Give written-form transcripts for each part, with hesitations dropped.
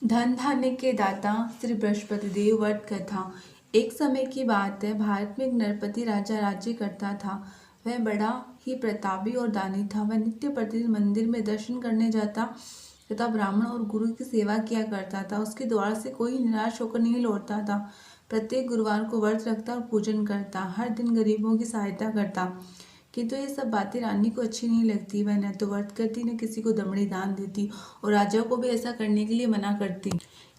धन धान्य के दाता श्री बृहस्पति देव व्रत कथा। एक समय की बात है, भारत में एक नरपति राजा राज्य करता था। वह बड़ा ही प्रतापी और दानी था। वह नित्य प्रतिदिन मंदिर में दर्शन करने जाता तथा ब्राह्मण और गुरु की सेवा किया करता था। उसके द्वार से कोई निराश होकर नहीं लौटता था। प्रत्येक गुरुवार को व्रत रखता और पूजन करता, हर दिन गरीबों की सहायता करता। किंतु ये सब बातें रानी को अच्छी नहीं लगती। वह न तो व्रत करती, न किसी को दमड़ी दान देती और राजा को भी ऐसा करने के लिए मना करती।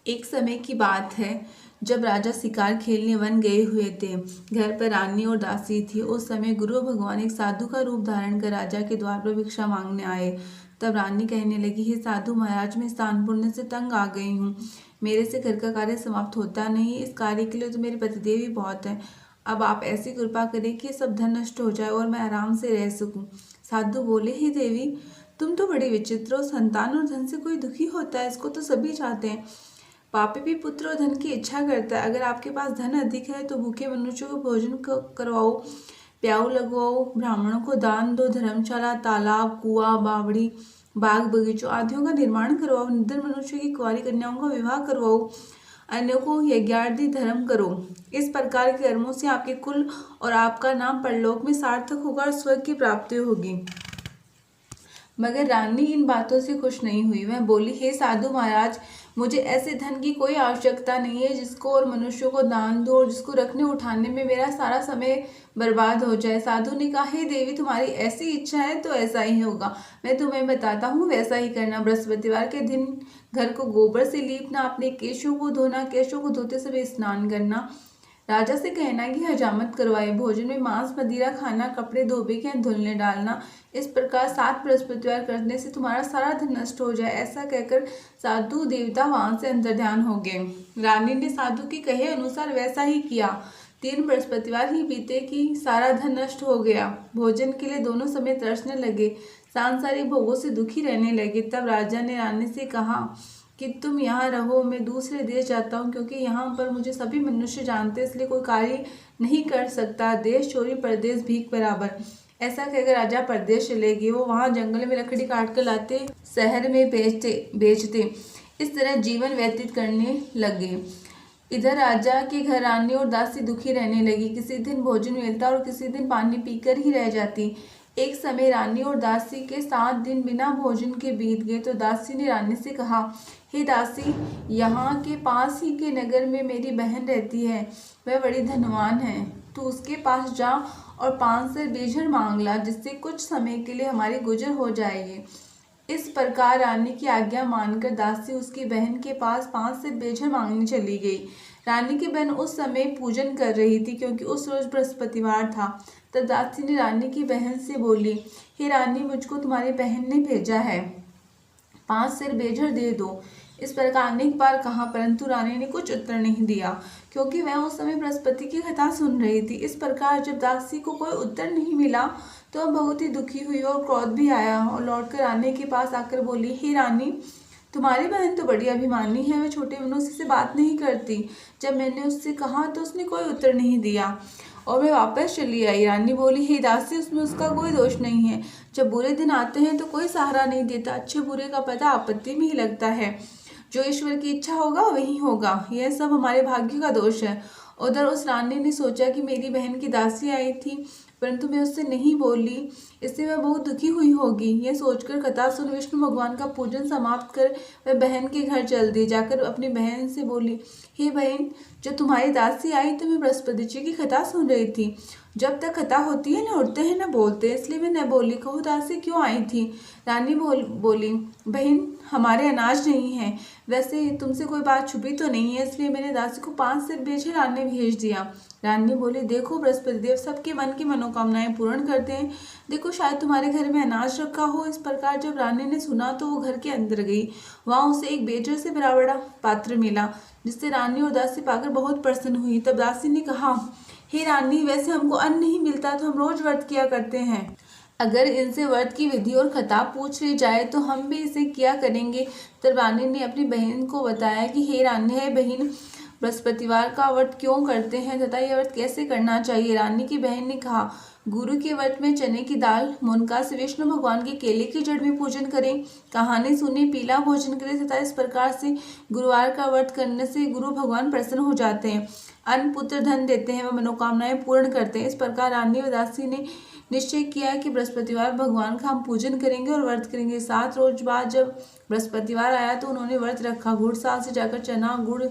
एक समय की बात है, जब राजा शिकार खेलने वन गए हुए थे। घर पर रानी और दासी थी। उस समय गुरु भगवान एक साधु का रूप धारण कर राजा के द्वार पर भिक्षा मांगने आए। तब रानी कहने लगी, हे साधु महाराज, मैं स्नान पुण्य से तंग आ गई हूँ। मेरे से घर का कार्य समाप्त होता नहीं। इस कार्य के लिए तो मेरे पतिदेव ही बहुत है। अब आप ऐसी कृपा करें कि सब धन नष्ट हो जाए और मैं आराम से रह सकूं। साधु बोले, हे देवी, तुम तो बड़ी विचित्र हो। संतान और धन से कोई दुखी होता है? इसको तो सभी चाहते हैं। पापी भी पुत्र और धन की इच्छा करता है। अगर आपके पास धन अधिक है तो भूखे मनुष्यों को भोजन करवाओ, प्याऊ लगवाओ, ब्राह्मणों को दान दो, धर्मशाला, तालाब, कुआं, बावड़ी, बाग बगीचों आदियों का निर्माण करवाओ, निर्धन मनुष्य की कुंवारी कन्याओं का विवाह करवाओ, अन्यों को यज्ञादि धर्म करो। इस प्रकार के कर्मों से आपके कुल और आपका नाम परलोक में सार्थक होगा और स्वर्ग की प्राप्ति होगी। मगर रानी इन बातों से खुश नहीं हुई। वह बोली, हे साधु महाराज, मुझे ऐसे धन की कोई आवश्यकता नहीं है जिसको और मनुष्यों को दान दो और जिसको रखने उठाने में मेरा सारा समय बर्बाद हो जाए। साधु ने कहा, हे देवी, तुम्हारी ऐसी इच्छा है तो ऐसा ही होगा। मैं तुम्हें बताता हूँ, वैसा ही करना। बृहस्पतिवार के दिन घर को गोबर से लीपना, अपने केशों को धोना, केशों को धोते समय स्नान करना, राजा से कहना कि हजामत करवाए, भोजन में मांस मदिरा खाना, कपड़े धोबे के धुलने डालना। इस प्रकार 7 बृहस्पतिवार करने से तुम्हारा सारा धन नष्ट हो जाए। ऐसा कहकर साधु देवता वहां से अंतर्ध्यान हो गए। रानी ने साधु के कहे अनुसार वैसा ही किया। 3 बृहस्पतिवार ही बीते कि सारा धन नष्ट हो गया। भोजन के लिए दोनों समय तरसने लगे, सांसारिक भोगों से दुखी रहने लगे। तब राजा ने रानी से कहा कि तुम यहाँ रहो, मैं दूसरे देश जाता हूँ, क्योंकि यहाँ पर मुझे सभी मनुष्य जानते हैं, इसलिए कोई कार्य नहीं कर सकता। देश चोरी, परदेश भीख बराबर। ऐसा कहकर राजा परदेश चले गए। वो वहाँ जंगल में लकड़ी काट कर लाते, शहर में बेचते। इस तरह जीवन व्यतीत करने लगे। इधर राजा के घर रानी और दासी दुखी रहने लगी। किसी दिन भोजन मिलता और किसी दिन पानी पीकर ही रह जाती। एक समय रानी और दासी के 7 दिन बिना भोजन के बीत गए तो दासी ने रानी से कहा, हे दासी, यहाँ के पास ही के नगर में मेरी बहन रहती है। वह बड़ी धनवान है। तू उसके पास जा और 5 सेर बेझर मांग ला, जिससे कुछ समय के लिए हमारी गुजर हो जाएगी। इस प्रकार रानी की आज्ञा मानकर दासी उसकी बहन के पास 5 सेर बेझर मांगने चली गई। रानी की बहन उस समय पूजन कर रही थी, क्योंकि उस रोज बृहस्पतिवार था। तब दासी ने रानी की बहन से बोली, हे रानी, मुझको तुम्हारी बहन ने भेजा है, 5 सेर बेझर दे दो। इस प्रकार अनेक बार कहा, परंतु रानी ने कुछ उत्तर नहीं दिया, क्योंकि वह उस समय बृहस्पति की कथा सुन रही थी। इस प्रकार जब दासी को कोई उत्तर नहीं मिला तो वह बहुत ही दुखी हुई और क्रोध भी आया और लौटकर रानी के पास आकर बोली, हे रानी, तुम्हारी बहन तो बड़ी अभिमानी है। वह छोटे मनुष्य से बात नहीं करती। जब मैंने उससे कहा तो उसने कोई उत्तर नहीं दिया और मैं वापस चली आई। रानी बोली, हे दासी, उसमें उसका कोई दोष नहीं है। जब बुरे दिन आते हैं तो कोई सहारा नहीं देता। अच्छे बुरे का पता आपत्ति में ही लगता है। जो ईश्वर की इच्छा होगा वही होगा। यह सब हमारे भाग्य का दोष है। उधर उस रानी ने सोचा कि मेरी बहन की दासी आई थी, परंतु मैं उससे नहीं बोली, इससे वह बहुत दुखी हुई होगी। यह सोचकर कथा सुन विष्णु भगवान का पूजन समाप्त कर वह बहन के घर चल दी। जाकर अपनी बहन से बोली, हे बहन, जब तुम्हारी दासी आई तो मैं बृहस्पति जी की कथा सुन रही थी। जब तक कथा होती है न उठते हैं न बोलते, इसलिए मैं न बोली। कहो दासी, क्यों आई थी? रानी बोली, बहन, हमारे अनाज नहीं है। वैसे तुमसे कोई बात छुपी तो नहीं है, इसलिए मैंने दासी को 5 सेर बेझर लाने भेज दिया। रानी बोली, देखो, बृहस्पति देव सबके मन की मनोकामनाएं पूर्ण करते हैं। देखो, शायद तुम्हारे घर में अनाज रखा हो। इस प्रकार जब रानी ने सुना तो वो घर के अंदर गई। वहाँ उसे एक बेझर से बड़ा बड़ा पात्र मिला, जिससे रानी और दासी पाकर बहुत प्रसन्न हुई। तब दासी ने कहा, हे रानी, वैसे हमको अन्न नहीं मिलता तो हम रोज व्रत किया करते हैं। अगर इनसे व्रत की विधि और कथा पूछ ली जाए तो हम भी इसे किया करेंगे। तब रानी ने अपनी बहन को बताया कि हे रानी, है बहन, बृहस्पतिवार का व्रत क्यों करते हैं तथा यह व्रत कैसे करना चाहिए। रानी की बहन ने कहा, गुरु के व्रत में चने की दाल, मुनका से विष्णु भगवान के केले की जड़ में पूजन करें, कहानी सुने, पीला भोजन करें तथा इस प्रकार से गुरुवार का व्रत करने से गुरु भगवान प्रसन्न हो जाते हैं, अन्न पुत्र धन देते हैं व मनोकामनाएं पूर्ण करते हैं। इस प्रकार रानी व दासी ने निश्चय किया कि बृहस्पतिवार भगवान का हम पूजन करेंगे और व्रत करेंगे। 7 रोज बाद जब बृहस्पतिवार आया तो उन्होंने व्रत रखा। घुड़साल से जाकर चना गुड़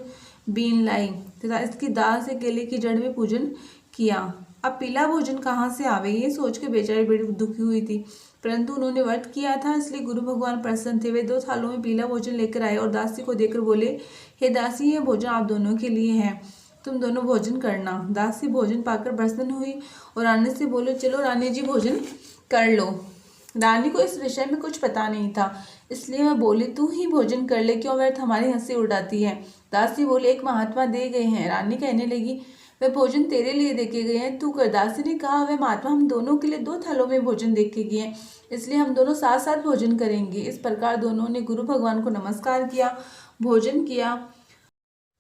बीन लाई तथा इसकी दाल से केले की जड़ में पूजन किया। अब पीला भोजन कहाँ से आवे, ये सोच के बेचारी बड़ी दुखी हुई थी, परंतु उन्होंने व्रत किया था इसलिए गुरु भगवान प्रसन्न थे। वे 2 थालों में पीला भोजन लेकर आए और दासी को देकर बोले, हे दासी, यह भोजन आप दोनों के लिए है, तुम दोनों भोजन करना। दासी भोजन पाकर प्रसन्न हुई और रानी से बोले, चलो रानी जी भोजन कर लो। रानी को इस विषय में कुछ पता नहीं था, इसलिए मैं बोली, तू ही भोजन कर ले, क्यों व्यर्थ हमारी हंसी उड़ाती है। दासी बोले, एक महात्मा दे गए हैं। रानी कहने लगी, वह भोजन तेरे लिए देके गए हैं, तू कर। दासी ने कहा, वह महात्मा हम दोनों के लिए 2 थालों में भोजन देके गए हैं, इसलिए हम दोनों साथ साथ भोजन करेंगे। इस प्रकार दोनों ने गुरु भगवान को नमस्कार किया, भोजन किया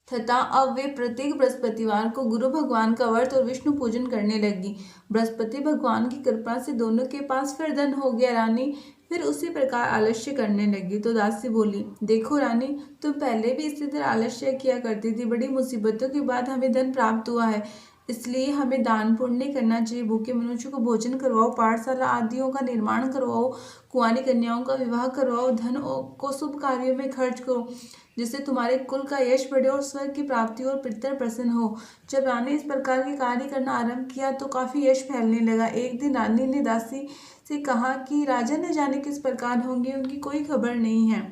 तथा अब वे प्रत्येक बृहस्पतिवार को गुरु भगवान का व्रत और विष्णु पूजन करने लगी। बृहस्पति भगवान की कृपा से दोनों के पास फिर धन हो गया। रानी फिर उसी प्रकार आलस्य करने लगी तो दासी बोली, देखो रानी, तुम पहले भी इसी तरह आलस्य किया करती थी, बड़ी मुसीबतों के बाद हमें धन प्राप्त हुआ है, इसलिए हमें दान पुण्य करना चाहिए। भूखे मनुष्य को भोजन करवाओ, पाठशाला आदियों का निर्माण करवाओ, कुंवारी कन्याओं का विवाह करवाओ, धन को शुभ कार्यों में खर्च करो, जिससे तुम्हारे कुल का यश बढ़े और स्वर्ग की प्राप्ति और पितर प्रसन्न हो। जब रानी इस प्रकार के कार्य करना आरंभ किया तो काफी यश फैलने लगा। एक दिन रानी ने दासी से कहा कि राजा न जाने किस प्रकार होंगे, उनकी कोई खबर नहीं है।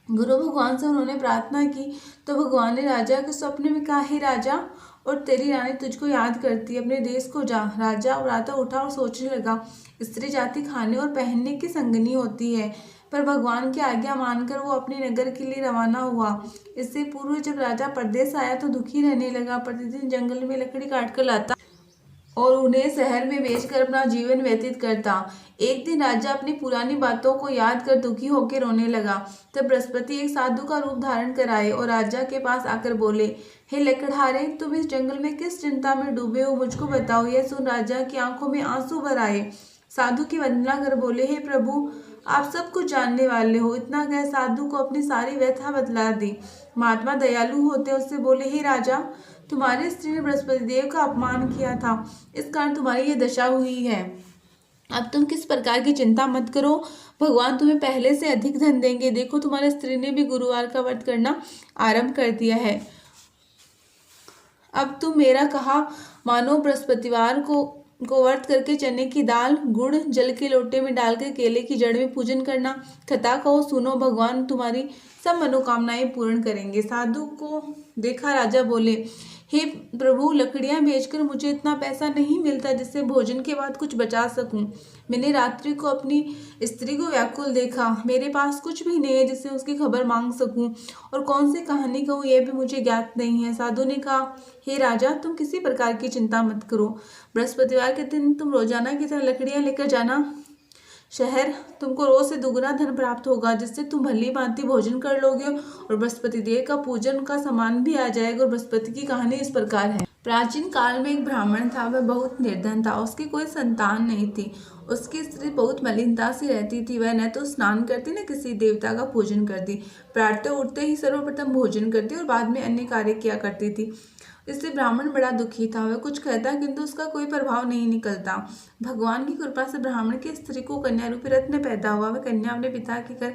गुरु भगवान से उन्होंने प्रार्थना की तो भगवान ने राजा के स्वप्न में कहा, हे राजा, और तेरी रानी तुझको याद करती है, अपने देश को जा। राजा प्रातः उठा और सोचने लगा, स्त्री जाति खाने और पहनने की संगनी होती है, पर भगवान की आज्ञा मानकर वो अपने नगर के लिए रवाना हुआ। इससे पूर्व जब राजा परदेश आया तो दुखी रहने लगा। प्रतिदिन जंगल में लकड़ी काट कर लाता और उन्हें शहर में बेचकर अपना जीवन व्यतीत करता। एक दिन राजा अपनी पुरानी बातों को याद कर दुखी होकर रोने लगा। तब बृहस्पति एक साधु का रूप धारण कर आए और राजा के पास आकर बोले, हे लकड़हारे, तुम इस जंगल में किस चिंता में डूबे हो, मुझको बताओ। यह सुन राजा की आंखों में आंसू भर आए। साधु की वंदना कर बोले, हे प्रभु, आप सब कुछ जानने वाले हो। इतना कह साधु को अपनी सारी व्यथा बतला दी। महात्मा दयालु होते उससे बोले, हे राजा, तुम्हारी स्त्री ने बृहस्पति देव का अपमान किया था, इस कारण तुम्हारी यह दशा हुई है। अब तुम किस प्रकार की चिंता मत करो, भगवान तुम्हें पहले से अधिक धन देंगे। देखो, तुम्हारी स्त्री ने भी गुरुवार का व्रत करना आरंभ कर दिया है। अब तुम मेरा कहा मानो, बृहस्पतिवार को व्रत करके चने की दाल गुड़ जल के लोटे में डालकर केले की जड़ में पूजन करना। कथा कहो, सुनो, भगवान तुम्हारी सब मनोकामनाएं पूर्ण करेंगे। साधु को देखा राजा बोले, हे प्रभु, लकड़ियां बेचकर मुझे इतना पैसा नहीं मिलता जिससे भोजन के बाद कुछ बचा सकूं। मैंने रात्रि को अपनी स्त्री को व्याकुल देखा, मेरे पास कुछ भी नहीं है जिससे उसकी खबर मांग सकूं, और कौन सी कहानी कहूँ यह भी मुझे ज्ञात नहीं है। साधु ने कहा, हे राजा, तुम किसी प्रकार की चिंता मत करो। बृहस्पतिवार के दिन तुम रोजाना की तरह लकड़ियां लेकर जाना शहर, तुमको रोज से दुगुना धन प्राप्त होगा, जिससे तुम भली भांति भोजन कर लोगे और बृहस्पति देव का पूजन का सामान भी आ जाएगा। और बृहस्पति की कहानी इस प्रकार है। प्राचीन काल में एक ब्राह्मण था, वह बहुत निर्धन था, उसकी कोई संतान नहीं थी। उसकी स्त्री बहुत मलिनता से रहती थी, वह न तो स्नान करती न किसी देवता का पूजन करती, प्रातः उठते ही सर्वप्रथम भोजन करती और बाद में अन्य कार्य किया करती थी। इससे ब्राह्मण बड़ा दुखी था, वह कुछ कहता किंतु उसका कोई प्रभाव नहीं निकलता। भगवान की कृपा से ब्राह्मण की स्त्री को कन्या रूपी रत्न पैदा हुआ। वह कन्या अपने पिता के घर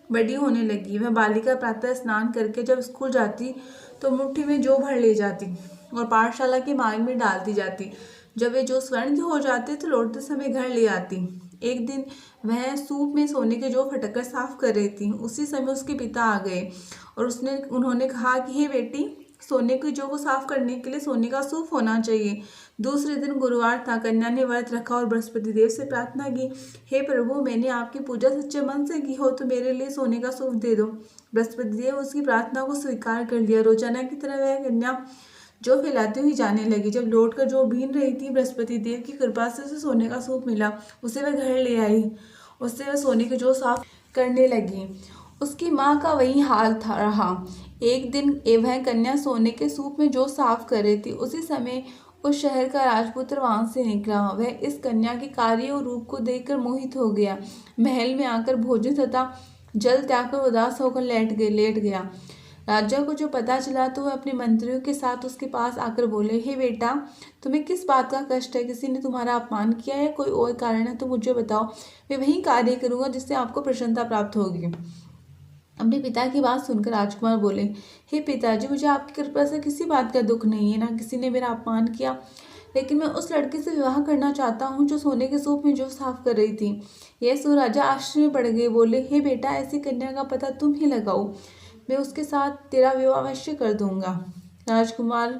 बड़ी होने लगी। वह बालिका प्रातः स्नान करके जब स्कूल जाती तो मुट्ठी में जौ भर ले जाती और पाठशाला के मार्ग में डालती जाती। जब वे जो स्वर्ण के हो जाते तो लौटते समय घर ले आती। एक दिन वह सूप में सोने के जौ फटक कर साफ कर रही थी। उसी समय उसके पिता आ गए और उन्होंने कहा कि हे बेटी, सोने की जौ को साफ करने के लिए सोने का सूप होना चाहिए। दूसरे दिन गुरुवार था। कन्या ने व्रत रखा और बृहस्पति देव से प्रार्थना की, हे प्रभु, मैंने आपकी पूजा सच्चे मन से की हो तो मेरे लिए सोने का सूप दे दो। बृहस्पति देव उसकी प्रार्थना को स्वीकार कर लिया। रोजाना की तरह वह कन्या जो फैलाती हुई जाने लगी। जब लौटकर जो बीन रही थी, बृहस्पति देव की कृपा से उसे सोने का सूप मिला। उसे वह घर ले आई। उससे वह सोने की जौ साफ करने लगी उसकी माँ का वही हाल था रहा। एक दिन वह कन्या सोने के सूप में जो साफ कर रही थी, उसी समय उस शहर का राजपुत्र वहां से निकला। वह इस कन्या के कार्य और रूप को देखकर मोहित हो गया। महल में आकर भोजन तथा जल त्याग कर उदास होकर लेट गया। राजा को जो पता चला तो वह अपने मंत्रियों के साथ उसके पास आकर बोले, हे बेटा, तुम्हें किस बात का कष्ट है? किसी ने तुम्हारा अपमान किया है? कोई और कारण है तो मुझे बताओ, मैं वही कार्य करूंगा जिससे आपको प्रसन्नता प्राप्त होगी। अपने पिता की बात सुनकर राजकुमार बोले, हे पिताजी, मुझे आपकी कृपा से किसी बात का दुख नहीं है, ना किसी ने मेरा अपमान किया, लेकिन मैं उस लड़के से विवाह करना चाहता हूँ जो सोने के सूप में जो साफ कर रही थी। यह सुन राजा आश्चर्य में पड़ गए। बोले, हे बेटा, ऐसी कन्या का पता तुम ही लगाओ, मैं उसके साथ तेरा विवाह अवश्य कर दूंगा। राजकुमार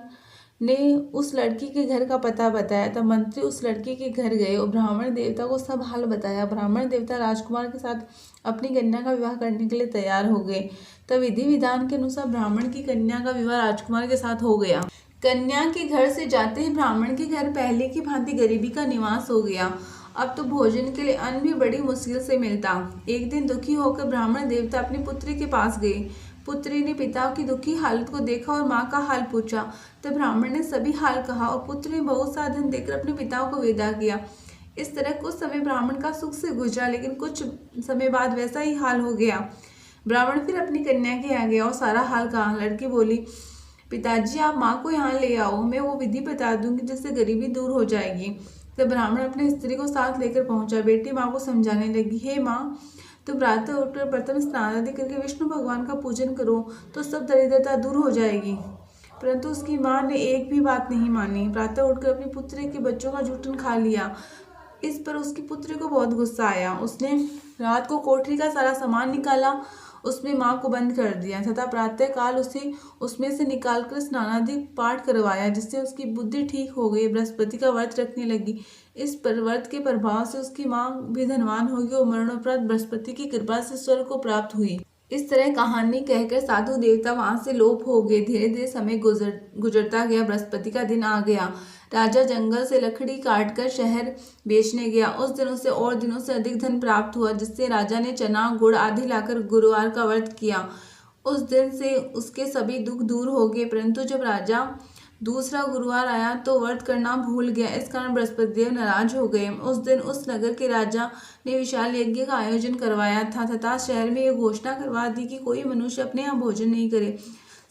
ने उस लड़की के घर का पता बताया। तब मंत्री उस लड़की के घर गए और ब्राह्मण देवता को सब हाल बताया। ब्राह्मण देवता राजकुमार के साथ अपनी कन्या का विवाह करने के लिए तैयार हो गए। तब विधि विधान के अनुसार ब्राह्मण की कन्या का विवाह राजकुमार के साथ हो गया। कन्या के घर से जाते ही ब्राह्मण के घर पहले की भांति गरीबी का निवास हो गया। अब तो भोजन के लिए अन्न भी बड़ी मुश्किल से मिलता। एक दिन दुखी होकर ब्राह्मण देवता अपनी पुत्री के पास गए। पुत्री ने पिता की दुखी हालत को देखा और माँ का हाल पूछा। तब ब्राह्मण ने सभी हाल कहा और पुत्र ने बहुत सा धन देकर अपने पिता को विदा किया। इस तरह कुछ समय ब्राह्मण का सुख से गुजरा, लेकिन कुछ समय बाद वैसा ही हाल हो गया। ब्राह्मण फिर अपनी कन्या के यहाँ गया और सारा हाल कहा। लड़की बोली, पिताजी, आप माँ को यहाँ ले आओ, मैं वो विधि बता दूंगी जिससे गरीबी दूर हो जाएगी। तब ब्राह्मण अपनी स्त्री को साथ लेकर पहुंचा। बेटी माँ को समझाने लगी, हे माँ, तुम प्रातः उठकर प्रथम स्नान आदि करके विष्णु भगवान का पूजन करो तो सब दरिद्रता दूर हो जाएगी। परंतु उसकी माँ ने एक भी बात नहीं मानी। प्रातः उठकर अपनी पुत्री के बच्चों का जूठन खा लिया। इस पर उसकी पुत्री को बहुत गुस्सा आया। उसने रात को कोठरी का सारा सामान निकाला, उसमें माँ को बंद कर दिया तथा प्रातः काल उसे उसमें से निकालकर स्नानादि पाठ करवाया, जिससे उसकी बुद्धि ठीक हो गई। बृहस्पति का व्रत रखने लगी। इस व्रत के प्रभाव से उसकी माँ भी धनवान होगी और मरणोपरांत बृहस्पति की कृपा से स्वर्ग को प्राप्त हुई। इस तरह कहानी कहकर साधु देवता वहां से लोप हो गए। धीरे धीरे समय गुजरता गया। बृहस्पति का दिन आ गया। राजा जंगल से लकड़ी काटकर शहर बेचने गया। उस दिन उसे और दिनों से अधिक धन प्राप्त हुआ, जिससे राजा ने चना गुड़ आदि लाकर गुरुवार का व्रत किया। उस दिन से उसके सभी दुख दूर हो गए। परंतु जब राजा दूसरा गुरुवार आया तो व्रत करना भूल गया। इस कारण बृहस्पति देव नाराज हो गए। उस दिन उस नगर के राजा ने विशाल यज्ञ का आयोजन करवाया था तथा शहर में यह घोषणा करवा दी कि कोई मनुष्य अपने यहाँ भोजन नहीं करे,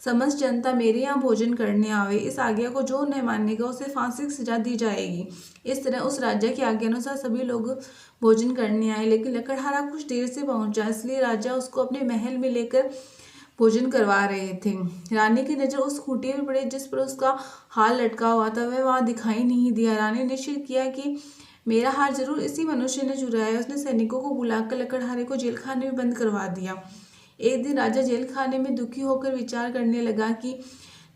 समस्त जनता मेरे यहाँ भोजन करने आवे। इस आज्ञा को जो न मानेगा उसे फांसी की सजा दी जाएगी। इस तरह उस राजा की आज्ञा अनुसार सभी लोग भोजन करने आए, लेकिन लकड़हारा कुछ देर से पहुंचा, इसलिए राजा उसको अपने महल में लेकर भोजन करवा रहे थे। रानी की नजर उस खूंटी में पड़ी जिस पर उसका हार लटका हुआ था। वह वहां दिखाई नहीं दिया। रानी ने निश्चय किया कि मेरा हार जरूर इसी मनुष्य ने चुराया है। उसने सैनिकों को बुलाकर लकड़हारे को जेल खाने में बंद करवा दिया। एक दिन राजा जेल खाने में दुखी होकर विचार करने लगा कि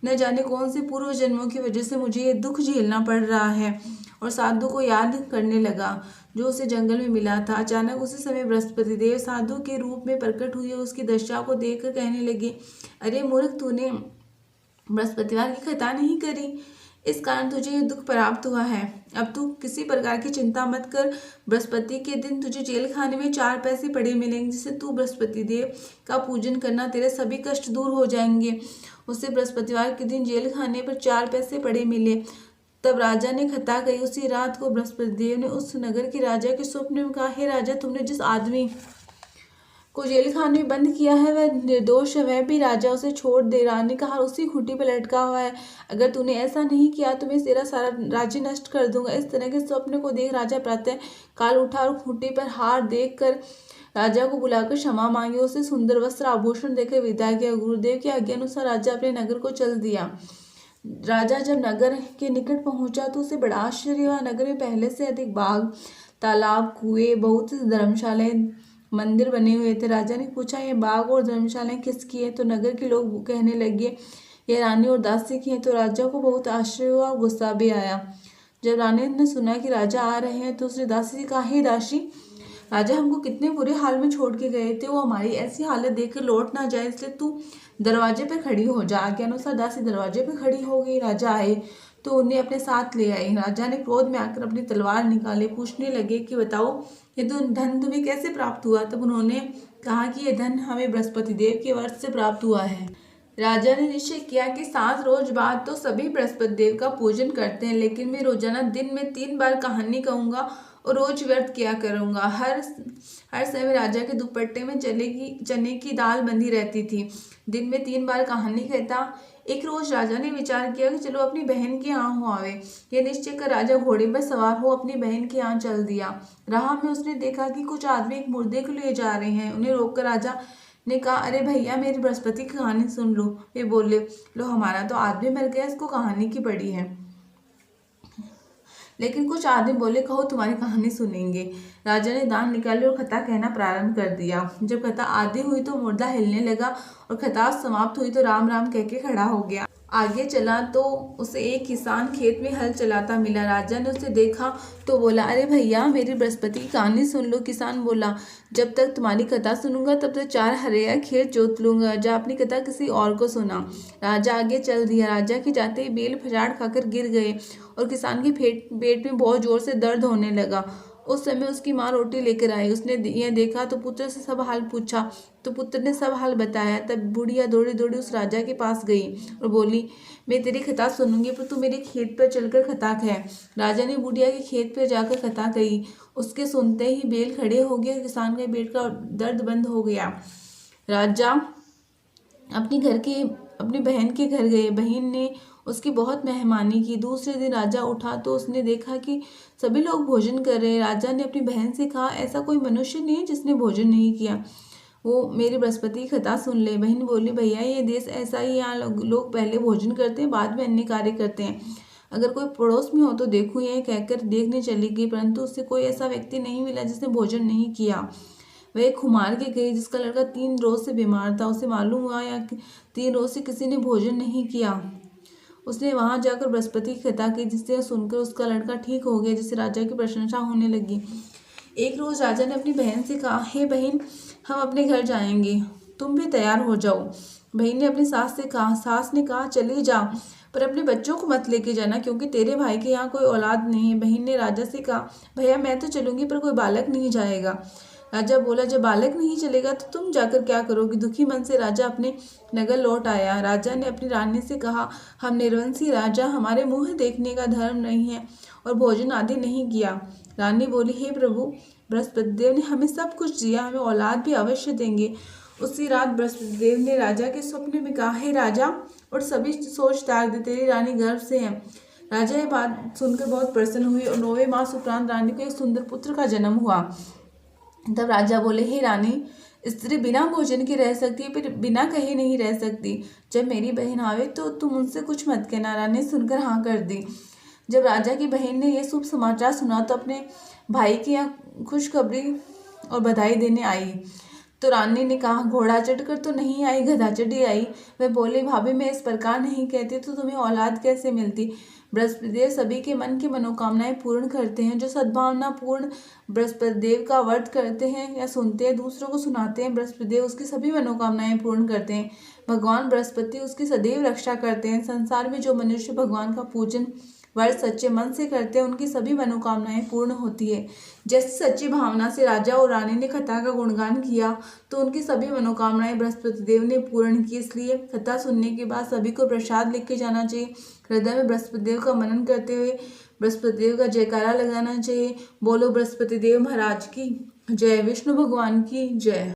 न जाने कौन से पूर्व जन्मों की वजह से मुझे ये दुख झेलना पड़ रहा है, और साधु को याद करने लगा जो उसे जंगल में मिला था। अचानक उसी समय बृहस्पति देव साधु के रूप में प्रकट हुए। उसकी दशा को देखकर कहने लगे, अरे मूर्ख, तूने बृहस्पतिवार की खता नहीं करी, इस कारण तुझे यह दुख प्राप्त हुआ है। अब तू किसी प्रकार की चिंता मत कर। बृहस्पति के दिन तुझे जेल खाने में 4 पैसे पड़े मिलेंगे, जिससे तू बृहस्पति देव का पूजन करना, तेरे सभी कष्ट दूर हो जाएंगे। उसे बृहस्पतिवार के दिन जेल खाने पर 4 पैसे पड़े मिले। तब राजा ने खता कही। उसी रात को बृहस्पति देव ने उस नगर के राजा के स्वप्न में कहा, हे राजा, तुमने जिस आदमी को जेल खाने में बंद किया है वह निर्दोष है, वह भी राजा उसे छोड़ दे। रानी का हार उसी खूंटी पर लटका हुआ है। अगर तूने ऐसा नहीं किया तो मैं तेरा सारा राज्य नष्ट कर दूंगा। इस तरह के स्वप्न को देख राजा प्रातः काल उठा और खूंटी पर हार देखकर राजा को बुलाकर क्षमा मांगी। उसे सुंदर वस्त्र आभूषण देकर विदा किया। गुरुदेव की आज्ञा अनुसार राजा अपने नगर को चल दिया। राजा जब नगर के निकट पहुंचा तो उसे बड़ा आश्चर्य हुआ। नगर में पहले से अधिक बाग, तालाब, कुएं, बहुत सी धर्मशालाएं, मंदिर बने हुए थे। राजा ने पूछा, ये बाग और धर्मशालाएं किसकी है? तो नगर के लोग कहने लगे, ये रानी और दासी की है। तो राजा को बहुत आश्चर्य हुआ और गुस्सा भी आया। जब रानी ने सुना कि राजा आ रहे हैं तो उसने दासी से कहा, हे दासी, राजा हमको कितने बुरे हाल में छोड़ के गए थे, वो हमारी ऐसी हालत देखकर लौट ना जाए, इसलिए तू दरवाजे पर खड़ी हो जा। आज्ञा अनुसार दासी दरवाजे पर खड़ी हो गई। राजा आए तो उन्हें अपने साथ ले आई। राजा ने क्रोध में आकर अपनी तलवार निकाले। पूछने लगे कि बताओ, ये तो धन तुम्हें कैसे प्राप्त हुआ? तब उन्होंने कहा कि यह धन हमें बृहस्पति देव के वर्ष से प्राप्त हुआ है। राजा ने निश्चय किया कि 7 रोज बाद तो सभी बृहस्पति देव का पूजन करते हैं, लेकिन मैं रोजाना दिन में 3 बार कहानी कहूंगा और रोज व्रत किया करूंगा। हर समय राजा के दुपट्टे में चने की दाल बंधी रहती थी। दिन में 3 बार कहानी कहता। एक रोज राजा ने विचार किया कि चलो अपनी बहन के यहाँ हो आवे। यह निश्चय कर राजा घोड़े पर सवार हो अपनी बहन के यहाँ चल दिया। राह में उसने देखा कि कुछ आदमी एक मुर्दे को ले जा रहे हैं। उन्हें रोककर राजा ने कहा, अरे भैया, मेरी बृहस्पति की कहानी सुन लो। वे बोले, लो, हमारा तो आदमी मर गया, इसको कहानी की पड़ी है। लेकिन कुछ आदमी बोले, कहो, तुम्हारी कहानी सुनेंगे। राजा ने दांत निकाले और कथा कहना प्रारंभ कर दिया। जब कथा आधी हुई तो मुर्दा हिलने लगा और कथा समाप्त हुई तो राम राम कह के खड़ा हो गया। आगे चला तो उसे एक किसान खेत में हल चलाता मिला। राजा ने उसे देखा तो बोला, अरे भैया, मेरी बृहस्पति की कहानी सुन लो। किसान बोला, जब तक तुम्हारी कथा सुनूंगा तब तक 4 हरिया खेत जोत लूंगा। जा अपनी कथा किसी और को सुना। राजा आगे चल दिया। राजा के जाते ही बेल फजाड़ खाकर गिर गए और किसान के पेट में बहुत जोर से दर्द होने लगा। उस समय उसकी माँ रोटी लेकर आई। उसने यह देखा तो पुत्र से सब हाल पूछा तो पुत्र ने सब हाल बताया। तब बुढ़िया दौड़ी दौड़ी उस राजा के पास गई और बोली, मैं तेरी कथा सुनूंगी, पर तू मेरे खेत पर चलकर कथा कह। राजा ने बुढ़िया के खेत पर जाकर कथा कही। उसके सुनते ही बेल खड़े हो गए और किसान के पेट का दर्द बंद हो गया। राजा अपनी बहन के घर गए। बहन ने उसकी बहुत मेहमानी की। दूसरे दिन राजा उठा तो उसने देखा कि सभी लोग भोजन कर रहे हैं। राजा ने अपनी बहन से कहा, ऐसा कोई मनुष्य नहीं है जिसने भोजन नहीं किया, वो मेरी बृहस्पति की कथा सुन ले। बहन बोली, भैया, ये देश ऐसा ही, यहाँ लोग पहले भोजन करते हैं, बाद में अन्य कार्य करते हैं। अगर कोई पड़ोस में हो तो देखूं। यह कहकर देखने चली गई, परंतु उससे कोई ऐसा व्यक्ति नहीं मिला जिसने भोजन नहीं किया। वह एक खुमार के गई जिसका लड़का 3 रोज से बीमार था। उसे मालूम हुआ या 3 रोज से किसी ने भोजन नहीं किया। उसने वहां जाकर बृहस्पति की कथा की, जिससे सुनकर उसका लड़का ठीक हो गया, जिससे राजा की प्रशंसा होने लगी। एक रोज राजा ने अपनी बहन से कहा, हे बहन, हम अपने घर जाएंगे, तुम भी तैयार हो जाओ। बहन ने अपनी सास से कहा। सास ने कहा, चली जा, पर अपने बच्चों को मत लेके जाना, क्योंकि तेरे भाई के यहाँ कोई औलाद नहीं है। बहन ने राजा से कहा, भैया, मैं तो चलूंगी, पर कोई बालक नहीं जाएगा। राजा बोला, जब बालक नहीं चलेगा तो तुम जाकर क्या करोगी। दुखी मन से राजा अपने नगर लौट आया। राजा ने अपनी रानी से कहा, हम निर्वंशी राजा, हमारे मुंह देखने का धर्म नहीं है और भोजन आदि नहीं किया। रानी बोली, हे प्रभु, बृहस्पति देव ने हमें सब कुछ दिया, हमें औलाद भी अवश्य देंगे। उसी रात बृहस्पति देव ने राजा के स्वप्न में कहा, हे राजा, और सभी सोच त्याग दे, तेरी रानी गर्भ से है। राजा ये बात सुनकर बहुत प्रसन्न हुई और 9वें मास उपरांत रानी को एक सुंदर पुत्र का जन्म हुआ। तब राजा बोले, हे रानी, स्त्री बिना भोजन के रह सकती है, फिर बिना कहे नहीं रह सकती। जब मेरी बहन आवे तो तुम उनसे कुछ मत कहना। रानी सुनकर हाँ कर दी। जब राजा की बहन ने यह शुभ समाचार सुना तो अपने भाई की यहाँ खुशखबरी और बधाई देने आई। तो रानी ने कहा, घोड़ा चढ़कर तो नहीं आई, गधा चढ़ी आई। वह बोले, भाभी, मैं इस प्रकार नहीं कहती तो तुम्हें औलाद कैसे मिलती। बृहस्पति देव सभी के मन की मनोकामनाएं पूर्ण करते हैं। जो सद्भावना पूर्ण बृहस्पति देव का व्रत करते हैं या सुनते हैं, दूसरों को सुनाते हैं, बृहस्पति देव उसकी सभी मनोकामनाएं पूर्ण करते हैं। भगवान बृहस्पति उसकी सदैव रक्षा करते हैं। संसार में जो मनुष्य भगवान का पूजन व्रत सच्चे मन से करते हैं, उनकी सभी मनोकामनाएं पूर्ण होती है। जैसे सच्ची भावना से राजा और रानी ने कथा का गुणगान किया तो उनकी सभी मनोकामनाएं बृहस्पति देव ने पूर्ण की। इसलिए कथा सुनने के बाद सभी को प्रसाद लेके जाना चाहिए। हृदय में बृहस्पति देव का मनन करते हुए बृहस्पति देव का जयकारा लगाना चाहिए। बोलो बृहस्पति देव महाराज की जय, विष्णु भगवान की जय।